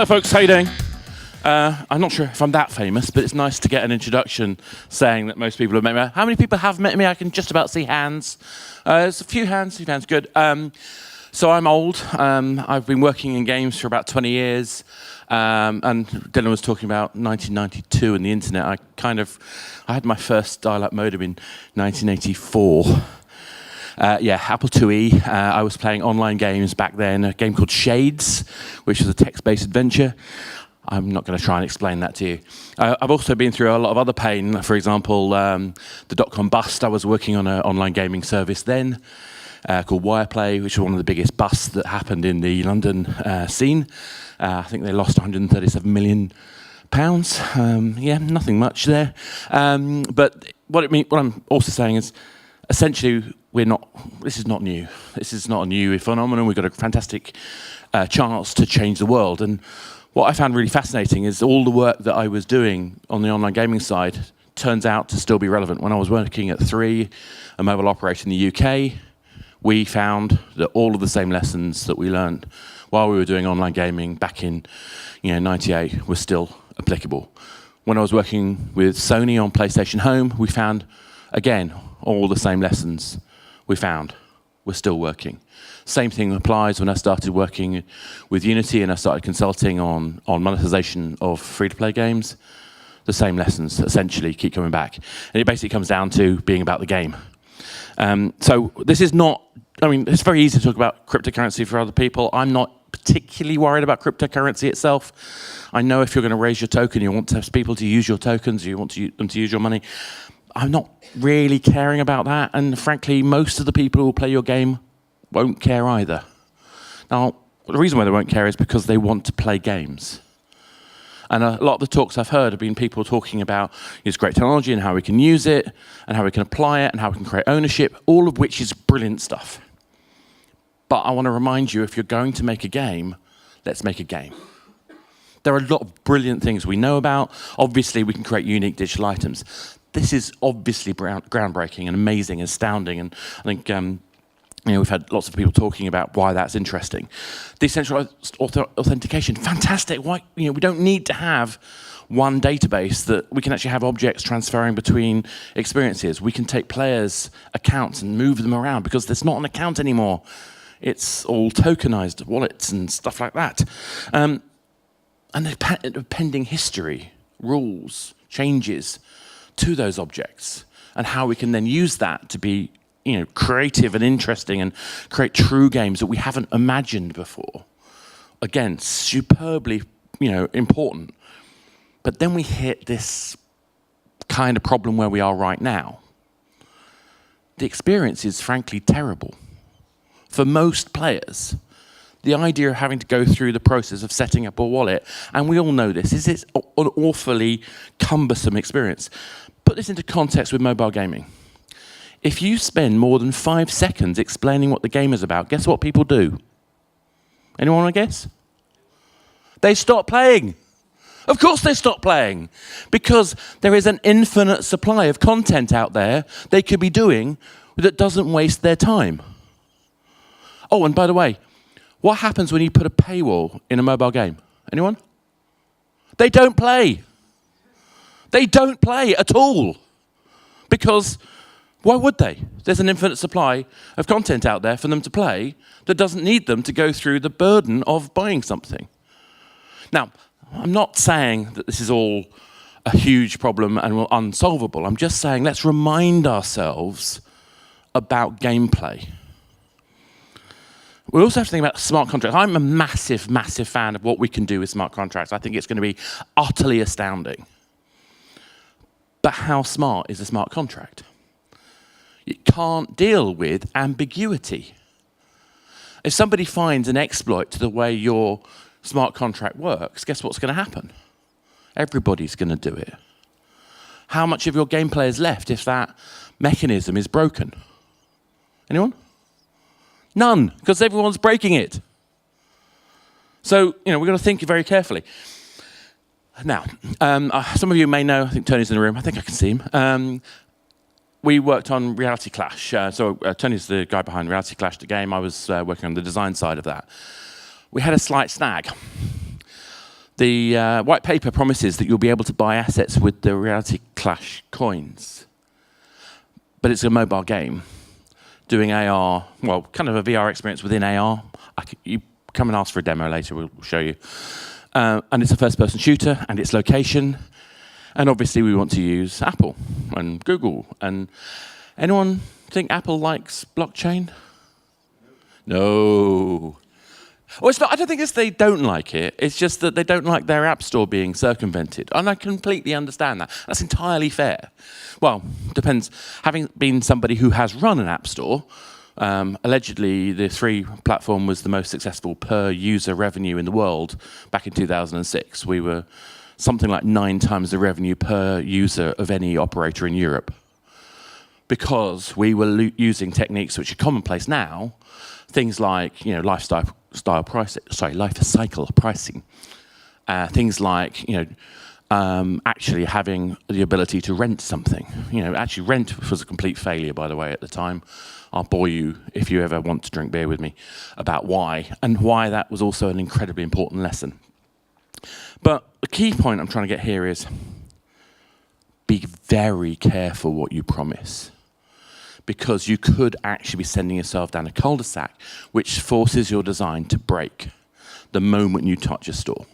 Hello, folks. How you doing? I'm not sure if I'm that famous, but it's nice to get an introduction saying that most people have met me. How many people have met me? I can just about see hands. There's a few hands. Good. So I'm old. I've been working in games for about 20 years. And Dylan was talking about 1992 and the internet. I had my first dial-up modem in 1984. Apple IIe. I was playing online games back then, a game called Shades, which was a text-based adventure. I'm not going to try and explain that to you. I've also been through a lot of other pain. For example, the dot-com bust. I was working on an online gaming service then called Wireplay, which was one of the biggest busts that happened in the London scene. I think they lost £137 million. Nothing much there. But what I'm also saying is, essentially, this is not new. This is not a new phenomenon. We've got a fantastic chance to change the world. And what I found really fascinating is all the work that I was doing on the online gaming side turns out to still be relevant. When I was working at 3, a mobile operator in the UK, we found that all of the same lessons that we learned while we were doing online gaming back in 98 were still applicable. When I was working with Sony on PlayStation Home, we found, again, all the same lessons we found were still working. Same thing applies when I started working with Unity and I started consulting on monetization of free-to-play games. The same lessons essentially keep coming back. And it basically comes down to being about the game. So this is not, it's very easy to talk about cryptocurrency for other people. I'm not particularly worried about cryptocurrency itself. I know if you're going to raise your token, you want to have people to use your tokens, you want them to use your money. I'm not really caring about that, and frankly, most of the people who will play your game won't care either. Now, the reason why they won't care is because they want to play games. And a lot of the talks I've heard have been people talking about this great technology and how we can use it, and how we can apply it, and how we can create ownership, all of which is brilliant stuff. But I want to remind you, if you're going to make a game, let's make a game. There are a lot of brilliant things we know about. Obviously, we can create unique digital items. This is obviously groundbreaking and amazing and astounding, and I think we've had lots of people talking about why that's interesting. Decentralized authentication, fantastic. Why we don't need to have one database that we can actually have objects transferring between experiences. We can take players' accounts and move them around because there's not an account anymore. It's all tokenized wallets and stuff like that. And the pending history, rules, changes to those objects, and how we can then use that to be creative and interesting and create true games that we haven't imagined before. Again, superbly important. But then we hit this kind of problem where we are right now. The experience is frankly terrible. For most players, the idea of having to go through the process of setting up a wallet, and we all know this, is it's an awfully cumbersome experience. Put this into context with mobile gaming. If you spend more than 5 seconds explaining what the game is about, guess what people do? Anyone want to guess? They stop playing. Of course they stop playing, because there is an infinite supply of content out there they could be doing that doesn't waste their time. Oh, and by the way, what happens when you put a paywall in a mobile game? Anyone? They don't play. They don't play at all. Because why would they? There's an infinite supply of content out there for them to play that doesn't need them to go through the burden of buying something. Now, I'm not saying that this is all a huge problem and unsolvable. I'm just saying let's remind ourselves about gameplay. We also have to think about smart contracts. I'm a massive, massive fan of what we can do with smart contracts. I think it's going to be utterly astounding. But how smart is a smart contract? It can't deal with ambiguity. If somebody finds an exploit to the way your smart contract works, guess what's going to happen? Everybody's going to do it. How much of your gameplay is left if that mechanism is broken? Anyone? None, because everyone's breaking it. So, we've got to think very carefully. Now, some of you may know, I think Tony's in the room, I think I can see him. We worked on Reality Clash. Tony's the guy behind Reality Clash, the game. I was working on the design side of that. We had a slight snag. The white paper promises that you'll be able to buy assets with the Reality Clash coins. But it's a mobile game. Doing AR, well, kind of a VR experience within AR. You come and ask for a demo later, we'll show you. And it's a first-person shooter, and it's location. And obviously we want to use Apple and Google. And anyone think Apple likes blockchain? No. Well, it's not, I don't think it's they don't like it. It's just that they don't like their app store being circumvented. And I completely understand that. That's entirely fair. Well, depends. Having been somebody who has run an app store, allegedly the free platform was the most successful per user revenue in the world back in 2006. We were something like 9 times the revenue per user of any operator in Europe, because we were using techniques which are commonplace now, things like life cycle pricing, things like actually having the ability to rent something. Actually rent was a complete failure, by the way, at the time. I'll bore you if you ever want to drink beer with me about why, and why that was also an incredibly important lesson. But the key point I'm trying to get here is be very careful what you promise, because you could actually be sending yourself down a cul-de-sac which forces your design to break the moment you touch a store.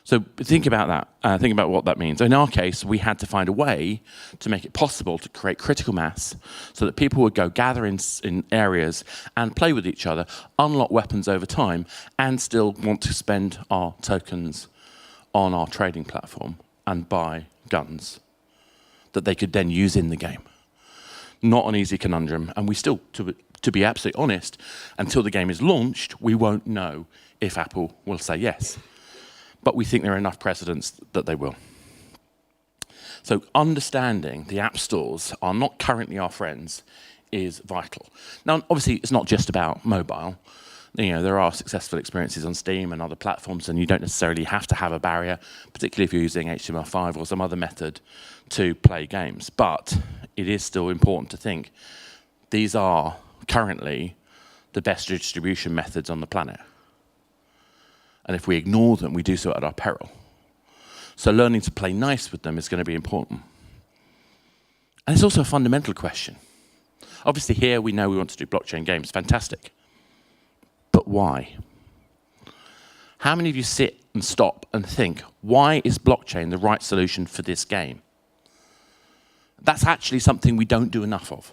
So think about that. Think about what that means. In our case, we had to find a way to make it possible to create critical mass so that people would go gather in areas and play with each other, unlock weapons over time, and still want to spend our tokens on our trading platform and buy guns that they could then use in the game. Not an easy conundrum, and we still, to be absolutely honest, until the game is launched, we won't know if Apple will say yes. But we think there are enough precedents that they will. So understanding the app stores are not currently our friends is vital. Now, obviously, it's not just about mobile. There are successful experiences on Steam and other platforms, and you don't necessarily have to have a barrier, particularly if you're using HTML5 or some other method to play games. But it is still important to think these are currently the best distribution methods on the planet. And if we ignore them, we do so at our peril. So learning to play nice with them is going to be important. And it's also a fundamental question. Obviously here we know we want to do blockchain games, fantastic. But why? How many of you sit and stop and think, why is blockchain the right solution for this game? That's actually something we don't do enough of.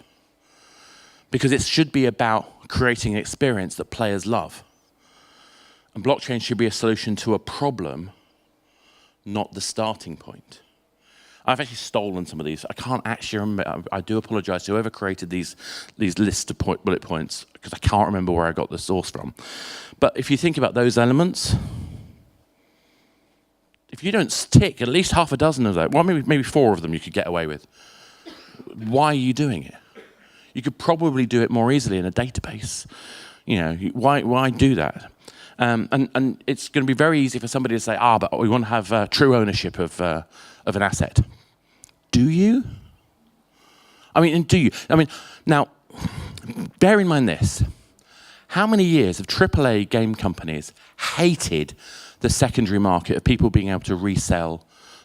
Because it should be about creating an experience that players love. And blockchain should be a solution to a problem, not the starting point. I've actually stolen some of these. I can't actually remember. I do apologize to whoever created these lists of bullet points, because I can't remember where I got the source from. But if you think about those elements, if you don't stick at least half a dozen of those, well, maybe 4 of them you could get away with. Why are you doing it? You could probably do it more easily in a database. Why do that? And it's going to be very easy for somebody to say, but we want to have true ownership of an asset. Do you? Do you? Now, bear in mind this. How many years of AAA game companies hated the secondary market of people being able to resell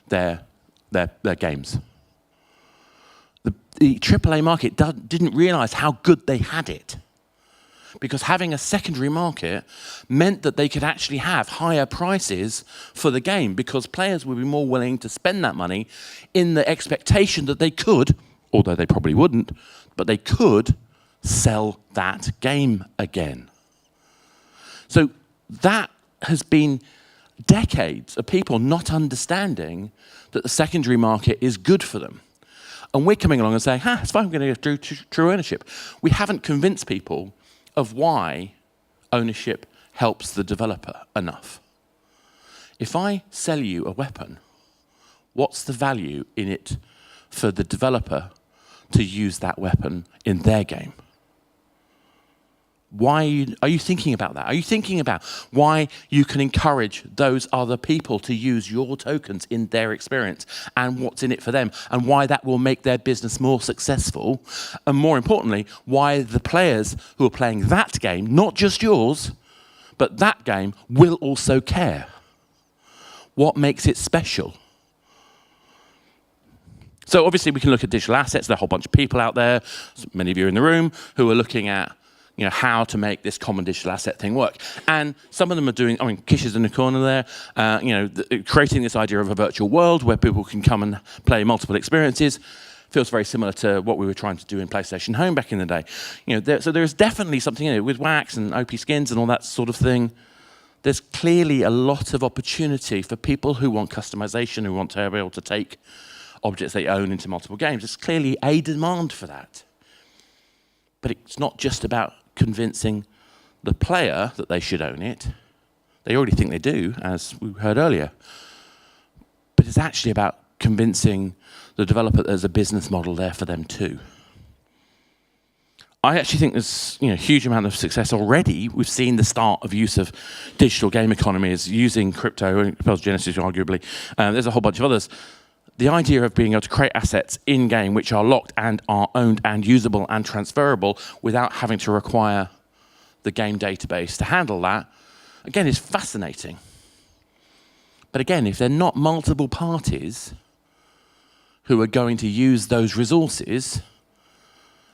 their games? The AAA market didn't realize how good they had it. Because having a secondary market meant that they could actually have higher prices for the game, because players would be more willing to spend that money in the expectation that they could, although they probably wouldn't, but they could sell that game again. So that has been decades of people not understanding that the secondary market is good for them. And we're coming along and saying, it's fine, we're going to do true ownership. We haven't convinced people of why ownership helps the developer enough. If I sell you a weapon, what's the value in it for the developer to use that weapon in their game? Why are you thinking about that? Are you thinking about why you can encourage those other people to use your tokens in their experience and what's in it for them, and why that will make their business more successful? And more importantly, why the players who are playing that game, not just yours, but that game, will also care? What makes it special? So obviously we can look at digital assets. There are a whole bunch of people out there, many of you in the room, who are looking at how to make this common digital asset thing work. And some of them are doing, Kish is in the corner there, creating this idea of a virtual world where people can come and play multiple experiences. Feels very similar to what we were trying to do in PlayStation Home back in the day. So there's definitely something in it with wax and OP skins and all that sort of thing. There's clearly a lot of opportunity for people who want customization, who want to be able to take objects they own into multiple games. There's clearly a demand for that. But it's not just about convincing the player that they should own it. They already think they do, as we heard earlier. But it's actually about convincing the developer that there's a business model there for them too. I actually think there's a huge amount of success already. We've seen the start of use of digital game economies using crypto, Genesis arguably. There's a whole bunch of others. The idea of being able to create assets in-game which are locked and are owned and usable and transferable without having to require the game database to handle that, again, is fascinating. But again, if they're not multiple parties who are going to use those resources,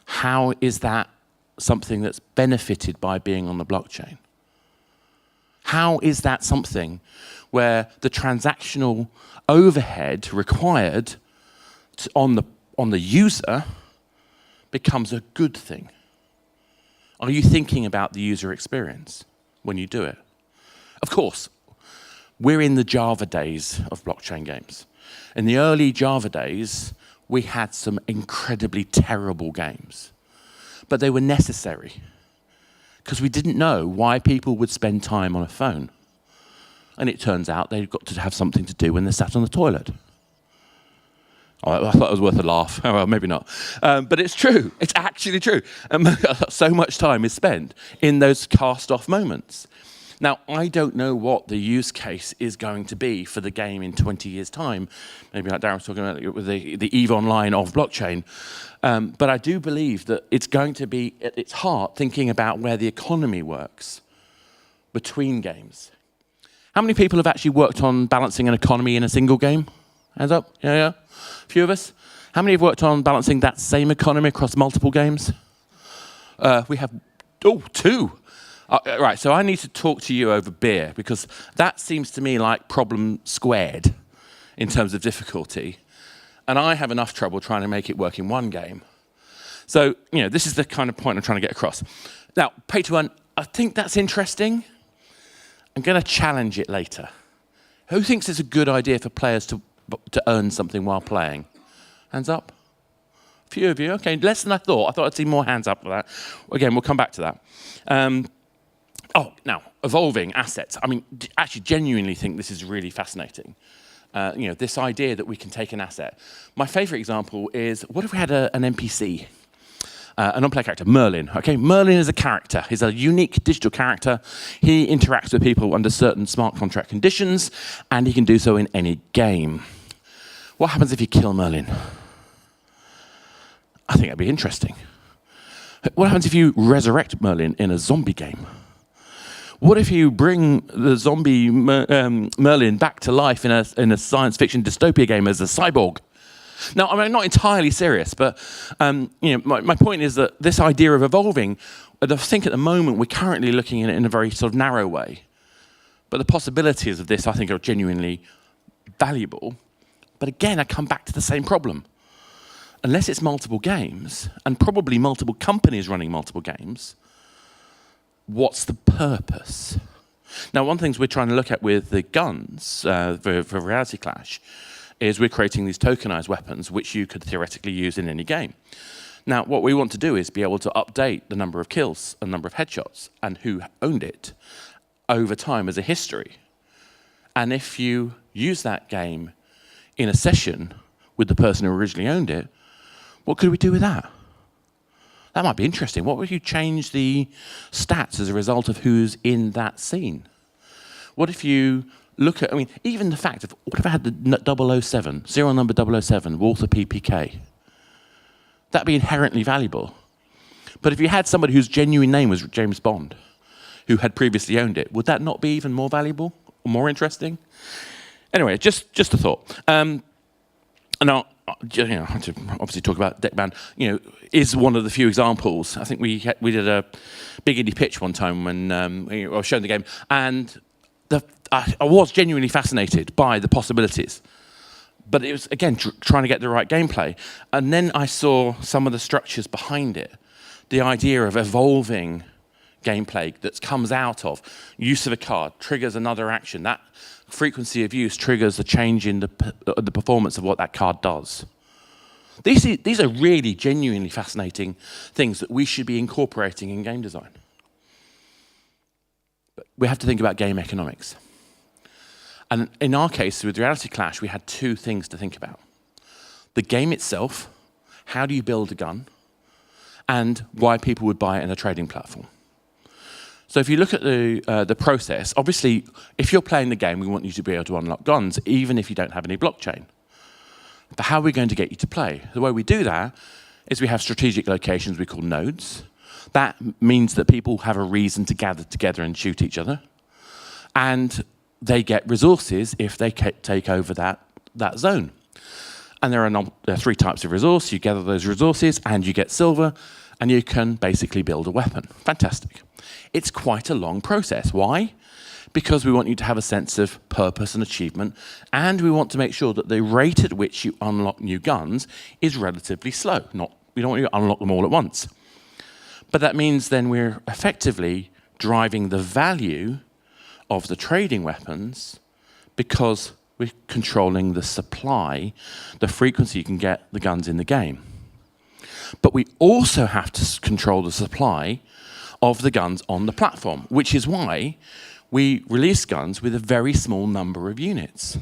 how is that something that's benefited by being on the blockchain? How is that something where the transactional overhead required on the user becomes a good thing? Are you thinking about the user experience when you do it? Of course, we're in the Java days of blockchain games. In the early Java days, we had some incredibly terrible games, but they were necessary because we didn't know why people would spend time on a phone. And it turns out they've got to have something to do when they're sat on the toilet. Oh, I thought it was worth a laugh. Oh, well, maybe not. But it's true. It's actually true. So much time is spent in those cast-off moments. Now, I don't know what the use case is going to be for the game in 20 years' time. Maybe like Darren was talking about with the EVE Online of blockchain. But I do believe that it's going to be, at its heart, thinking about where the economy works between games. How many people have actually worked on balancing an economy in a single game? Hands up? Yeah. A few of us. How many have worked on balancing that same economy across multiple games? We have, two. Right, so I need to talk to you over beer because that seems to me like problem squared in terms of difficulty. And I have enough trouble trying to make it work in one game. So, this is the kind of point I'm trying to get across. Now, pay to earn, I think that's interesting. I'm going to challenge it later. Who thinks it's a good idea for players to earn something while playing? Hands up. A few of you. Okay, less than I thought. I thought I'd see more hands up for that. Again, we'll come back to that. Now, evolving assets. I mean, actually genuinely think this is really fascinating. This idea that we can take an asset. My favorite example is, what if we had an NPC? A non-player character, Merlin. Okay, Merlin is a character. He's a unique digital character. He interacts with people under certain smart contract conditions, and he can do so in any game. What happens if you kill Merlin? I think that'd be interesting. What happens if you resurrect Merlin in a zombie game? What if you bring the zombie Merlin back to life in a science fiction dystopia game as a cyborg? Now, I'm not entirely serious, but my point is that this idea of evolving, I think at the moment we're currently looking at it in a very sort of narrow way. But the possibilities of this, I think, are genuinely valuable. But again, I come back to the same problem. Unless it's multiple games, and probably multiple companies running multiple games, what's the purpose? Now, one of the things we're trying to look at with the guns for Reality Clash is we're creating these tokenized weapons which you could theoretically use in any game. Now, what we want to do is be able to update the number of kills and number of headshots and who owned it over time as a history. And if you use that game in a session with the person who originally owned it, what could we do with that? That might be interesting. What if you change the stats as a result of who's in that scene? What if you look at, even the fact of, what if I had the 007, serial number 007, Walther PPK? That'd be inherently valuable. But if you had somebody whose genuine name was James Bond, who had previously owned it, would that not be even more valuable or more interesting? Anyway, just a thought. And I have to obviously talk about Deckman. Is one of the few examples. I think we did a big indie pitch one time when I was showing the game, and I was genuinely fascinated by the possibilities. But it was, again, trying to get the right gameplay. And then I saw some of the structures behind it. The idea of evolving gameplay that comes out of use of a card, triggers another action. That frequency of use triggers a change in the performance of what that card does. These are really genuinely fascinating things that we should be incorporating in game design. But we have to think about game economics. And in our case, with Reality Clash, we had two things to think about. The game itself, how do you build a gun, and why people would buy it in a trading platform. So if you look at the process, obviously, if you're playing the game, we want you to be able to unlock guns, even if you don't have any blockchain. But how are we going to get you to play? The way we do that is we have strategic locations we call nodes. That means that people have a reason to gather together and shoot each other. And they get resources if they take over that zone. And there are three types of resource. You gather those resources and you get silver, and you can basically build a weapon. Fantastic. It's quite a long process. Why? Because we want you to have a sense of purpose and achievement, and we want to make sure that the rate at which you unlock new guns is relatively slow. We don't want you to unlock them all at once. But that means then we're effectively driving the value of the trading weapons because we're controlling the supply, the frequency you can get the guns in the game. But we also have to control the supply of the guns on the platform, which is why we release guns with a very small number of units.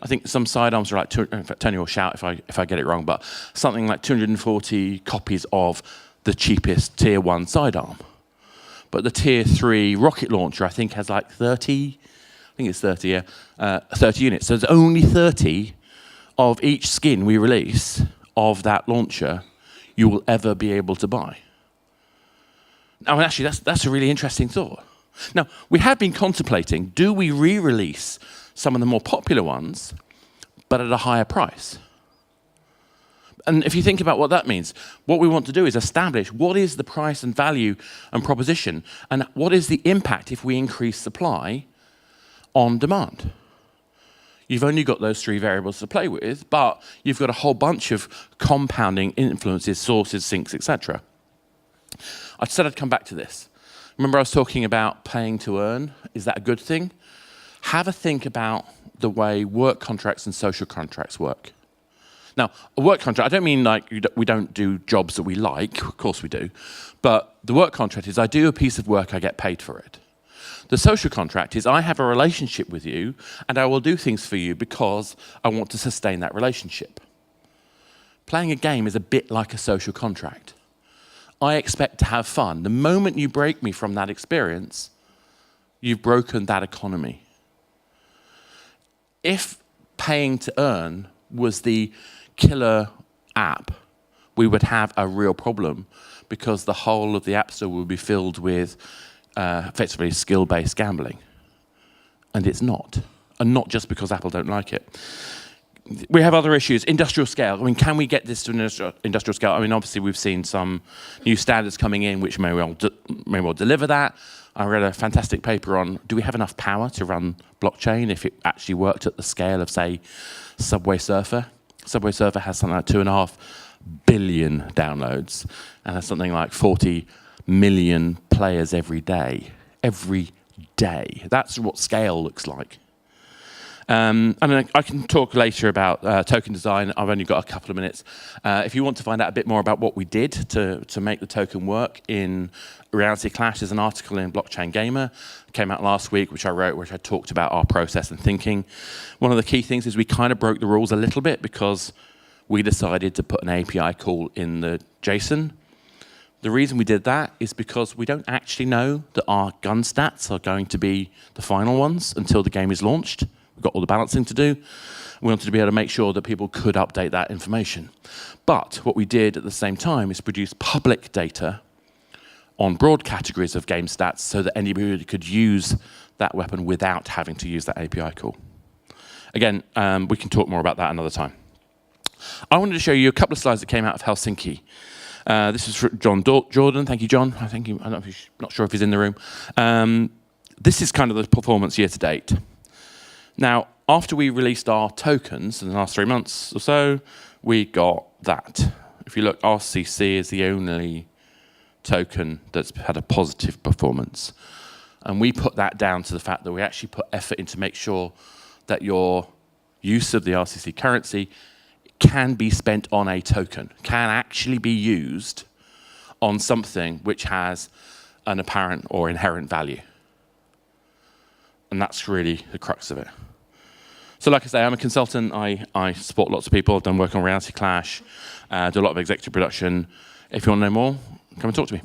I think some sidearms are like, in fact, Tony will shout if I get it wrong, but something like 240 copies of the cheapest tier 1 sidearm. But the tier 3 rocket launcher, I think, has like 30, I think it's 30, yeah, 30 units. So there's only 30 of each skin we release of that launcher you will ever be able to buy. Now, actually, that's a really interesting thought. Now, we have been contemplating, do we re-release some of the more popular ones, but at a higher price? And if you think about what that means, what we want to do is establish what is the price and value and proposition, and what is the impact if we increase supply on demand. You've only got those three variables to play with, but you've got a whole bunch of compounding influences, sources, sinks, etc. I said I'd come back to this. Remember I was talking about paying to earn? Is that a good thing? Have a think about the way work contracts and social contracts work. Now, a work contract, I don't mean like we don't do jobs that we like, of course we do, but the work contract is I do a piece of work, I get paid for it. The social contract is I have a relationship with you and I will do things for you because I want to sustain that relationship. Playing a game is a bit like a social contract. I expect to have fun. The moment you break me from that experience, you've broken that economy. If paying to earn was the killer app, we would have a real problem because the whole of the App Store would be filled with effectively skill-based gambling. And it's not. And not just because Apple don't like it. We have other issues. Industrial scale. I mean, can we get this to an industrial scale? I mean, obviously, we've seen some new standards coming in which may well deliver that. I read a fantastic paper on, do we have enough power to run blockchain if it actually worked at the scale of, say, Subway Surfer? Subway Surfer has something like 2.5 billion downloads and has something like 40 million players every day. Every day. That's what scale looks like. I mean, I can talk later about token design. I've only got a couple of minutes. If you want to find out a bit more about what we did to make the token work in Reality Clash, there's an article in Blockchain Gamer, came out last week, which I wrote, which I talked about our process and thinking. One of the key things is we kind of broke the rules a little bit because we decided to put an API call in the JSON. The reason we did that is because we don't actually know that our gun stats are going to be the final ones until the game is launched. We've got all the balancing to do. We wanted to be able to make sure that people could update that information. But what we did at the same time is produce public data on broad categories of game stats so that anybody could use that weapon without having to use that API call. again, we can talk more about that another time. I wanted to show you a couple of slides that came out of Helsinki. This is from John Jordan. Thank you, John. Not sure if he's in the room. This is kind of the performance year to date. Now, after we released our tokens in the last 3 months or so, we got that. If you look, RCC is the only token that's had a positive performance. And we put that down to the fact that we actually put effort in to make sure that your use of the RCC currency can be spent on a token, can actually be used on something which has an apparent or inherent value. And that's really the crux of it. So like I say, I'm a consultant. I support lots of people. I've done work on Reality Clash, do a lot of executive production. If you want to know more, come and talk to me.